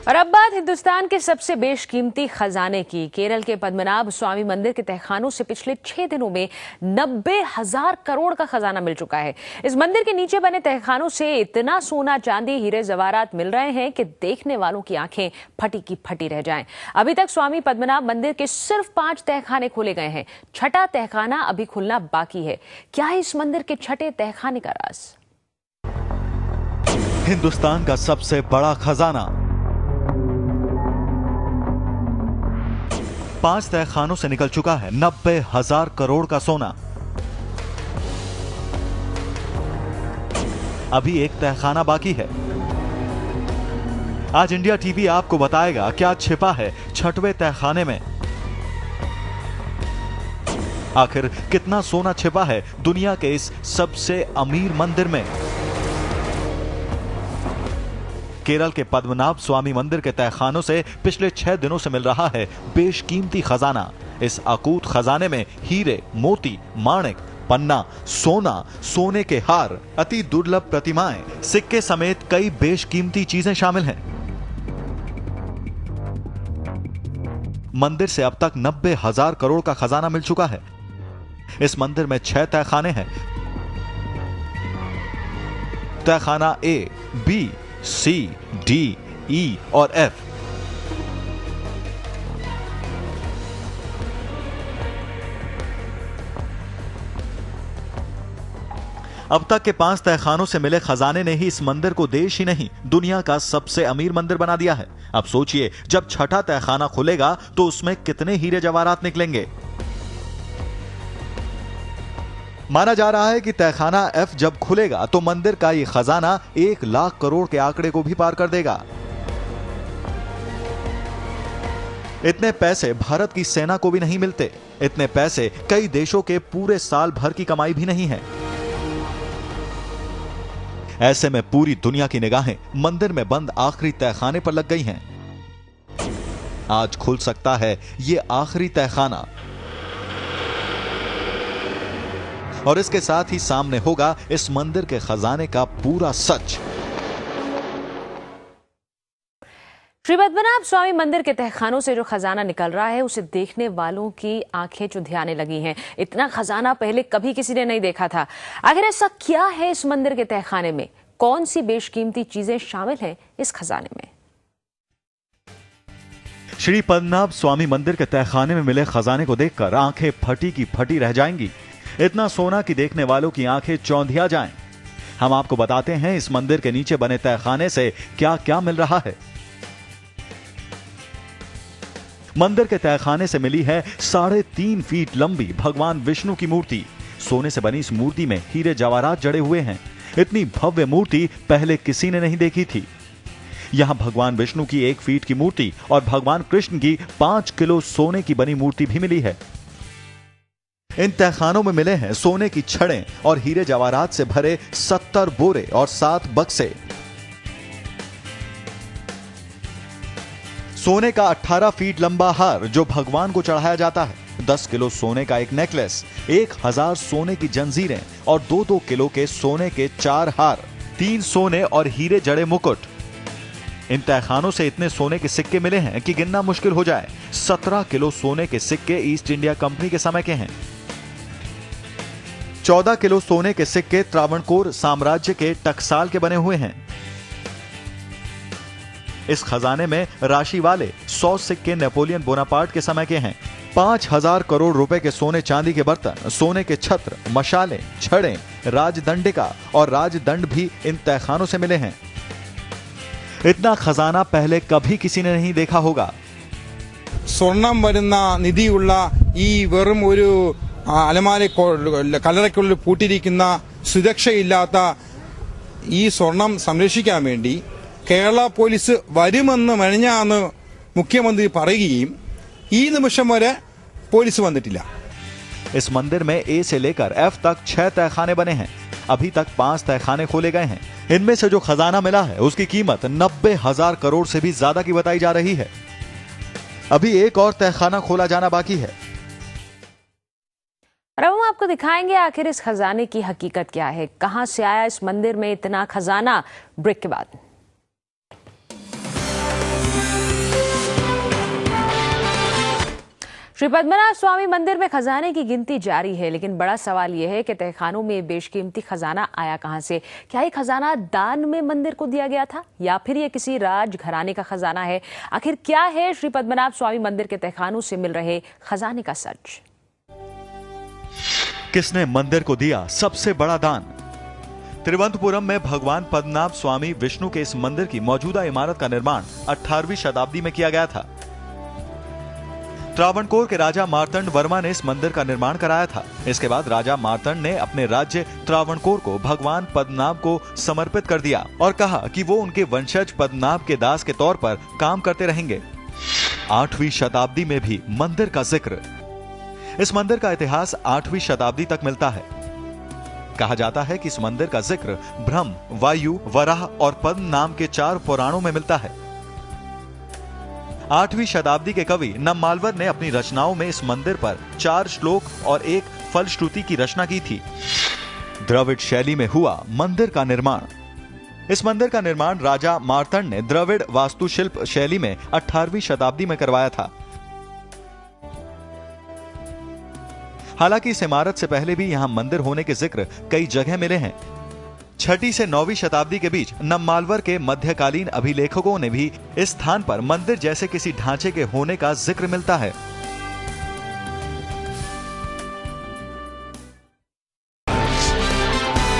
और अब बात हिंदुस्तान के सबसे बेशकीमती खजाने की। केरल के पद्मनाभ स्वामी मंदिर के तहखानों से पिछले 6 दिनों में 90,000 करोड़ का खजाना मिल चुका है। इस मंदिर के नीचे बने तहखानों से इतना सोना, चांदी, हीरे जवाहरात मिल रहे हैं कि देखने वालों की आंखें फटी की फटी रह जाएं। अभी तक स्वामी पद्मनाभ मंदिर के सिर्फ 5 तहखाने खोले गए हैं। छठा तहखाना अभी खुलना बाकी है। क्या है इस मंदिर के छठे तहखाने का राज? हिंदुस्तान का सबसे बड़ा खजाना 5 तहखानों से निकल चुका है 90,000 करोड़ का सोना। अभी एक तहखाना बाकी है। आज इंडिया टीवी आपको बताएगा क्या छिपा है छठवें तहखाने में। आखिर कितना सोना छिपा है दुनिया के इस सबसे अमीर मंदिर में। केरल के पद्मनाभ स्वामी मंदिर के तहखानों से पिछले 6 दिनों से मिल रहा है बेशकीमती खजाना। इस अकूत खजाने में हीरे, मोती, माणिक, पन्ना, सोना, सोने के हार, अति दुर्लभ प्रतिमाएं, सिक्के समेत कई बेशकीमती चीजें शामिल हैं। मंदिर से अब तक 90,000 करोड़ का खजाना मिल चुका है। इस मंदिर में 6 तहखाने हैं। तहखाना ए, बी, सी, डी, ई और एफ। अब तक के 5 तहखानों से मिले खजाने ने ही इस मंदिर को देश ही नहीं दुनिया का सबसे अमीर मंदिर बना दिया है। अब सोचिए जब छठा तहखाना खुलेगा तो उसमें कितने हीरे जवाहरात निकलेंगे। माना जा रहा है कि तहखाना एफ जब खुलेगा तो मंदिर का ये खजाना 1 लाख करोड़ के आंकड़े को भी पार कर देगा। इतने पैसे भारत की सेना को भी नहीं मिलते। इतने पैसे कई देशों के पूरे साल भर की कमाई भी नहीं है। ऐसे में पूरी दुनिया की निगाहें मंदिर में बंद आखिरी तहखाने पर लग गई हैं। आज खुल सकता है ये आखिरी तहखाना और इसके साथ ही सामने होगा इस मंदिर के खजाने का पूरा सच। श्री पद्मनाभ स्वामी मंदिर के तहखानों से जो खजाना निकल रहा है उसे देखने वालों की आंखें चुंधियाने लगी हैं। इतना खजाना पहले कभी किसी ने नहीं देखा था। आखिर ऐसा क्या है इस मंदिर के तहखाने में? कौन सी बेशकीमती चीजें शामिल हैं इस खजाने में? श्री पद्मनाभ स्वामी मंदिर के तहखाने में मिले खजाने को देखकर आंखें फटी की फटी रह जाएंगी। इतना सोना कि देखने वालों की आंखें चौंधिया जाएं। हम आपको बताते हैं इस मंदिर के नीचे बने तहखाने से क्या क्या मिल रहा है। मंदिर के तहखाने से मिली है 3.5 फीट लंबी भगवान विष्णु की मूर्ति। सोने से बनी इस मूर्ति में हीरे जवाहरात जड़े हुए हैं। इतनी भव्य मूर्ति पहले किसी ने नहीं देखी थी। यहां भगवान विष्णु की 1 फीट की मूर्ति और भगवान कृष्ण की 5 किलो सोने की बनी मूर्ति भी मिली है। इन तहखानों में मिले हैं सोने की छड़ें और हीरे जवाहरात से भरे 70 बोरे और 7 बक्से। सोने का 18 फीट लंबा हार जो भगवान को चढ़ाया जाता है, 10 किलो सोने का एक नेकलेस, 1000 सोने की जंजीरें और 2-2 किलो के सोने के 4 हार, 3 सोने और हीरे जड़े मुकुट। इन तहखानों से इतने सोने के सिक्के मिले हैं कि गिनना मुश्किल हो जाए। 17 किलो सोने के सिक्के ईस्ट इंडिया कंपनी के समय के हैं। 14 किलो सोने के सिक्के त्रावणकोर साम्राज्य के टकसाल के बने हुए हैं। इस खजाने में राशि वाले 100 सिक्के नेपोलियन बोनापार्ट के समय के हैं। 5,000 करोड़ रुपए के सोने चांदी के बर्तन, सोने के छत्र, मशालें, छड़ें, राजदंडिका और राजदंड भी इन तहखानों से मिले हैं। इतना खजाना पहले कभी किसी ने नहीं देखा होगा। സ്വർണം വരുന്ന നിധിയുള്ള ഈ വെറും ഒരു അലമാര കല്ലറയ്ക്കുള്ളിൽ പൂട്ടിയിരിക്കുന്ന സുരക്ഷയില്ലാത്ത ഈ സ്വർണം സംരക്ഷിക്കാൻ വേണ്ടി കേരള പോലീസ് വരുമെന്ന് മെനഞ്ഞാന്ന് മുഖ്യമന്ത്രി പറയുകയും ഈ നിമിഷം വരെ പോലീസ് വന്നിട്ടില്ല। इस मंदिर में ए से लेकर एफ तक 6 तहखाने बने हैं। अभी तक 5 तहखाने खोले गए हैं। इनमें से जो खजाना मिला है उसकी कीमत 90,000 करोड़ से भी ज्यादा की बताई जा रही है। अभी एक और तहखाना खोला जाना बाकी है। और अब हम आपको दिखाएंगे आखिर इस खजाने की हकीकत क्या है, कहां से आया इस मंदिर में इतना खजाना। ब्रेक के बाद श्री पद्मनाभ स्वामी मंदिर में खजाने की गिनती जारी है, लेकिन बड़ा सवाल यह है कि तहखानों में बेशकीमती खजाना आया कहां से? क्या ये खजाना दान में मंदिर को दिया गया था या फिर ये किसी राज घराने का खजाना है? आखिर क्या है श्री पद्मनाभ स्वामी मंदिर के तहखानों से मिल रहे खजाने का सच? किसने मंदिर को दिया सबसे बड़ा दान? तिरुवनंतपुरम में भगवान पद्मनाभ स्वामी विष्णु के इस मंदिर की मौजूदा इमारत का निर्माण 18वीं शताब्दी में किया गया था। त्रावणकोर के राजा मार्तंड वर्मा ने इस मंदिर का निर्माण कराया था। इसके बाद राजा मार्तंड ने अपने राज्य त्रावणकोर को भगवान पद्मनाभ को समर्पित कर दिया और कहा कि वो उनके वंशज पद्मनाभ के दास के तौर पर काम करते रहेंगे। 8वीं शताब्दी में भी मंदिर का जिक्र। इस मंदिर का इतिहास 8वीं शताब्दी तक मिलता है। कहा जाता है कि इस मंदिर का जिक्र ब्रह्म, वायु, वराह और पद्म नाम के 4 पुराणों में मिलता है। 8वीं शताब्दी के कवि नम्माल्वर ने अपनी रचनाओं में इस मंदिर पर 4 श्लोक और 1 फलश्रुति की रचना की थी। द्रविड़ शैली में हुआ मंदिर का निर्माण। इस मंदिर का निर्माण राजा मार्तंड ने द्रविड़ वास्तुशिल्प शैली में 18वीं शताब्दी में करवाया था। हालांकि इस इमारत से पहले भी यहां मंदिर होने के जिक्र कई जगह मिले हैं। 6वीं से 9वीं शताब्दी के बीच नम्माल्वर के मध्यकालीन अभिलेखकों ने भी इस स्थान पर मंदिर जैसे किसी ढांचे के होने का जिक्र मिलता है।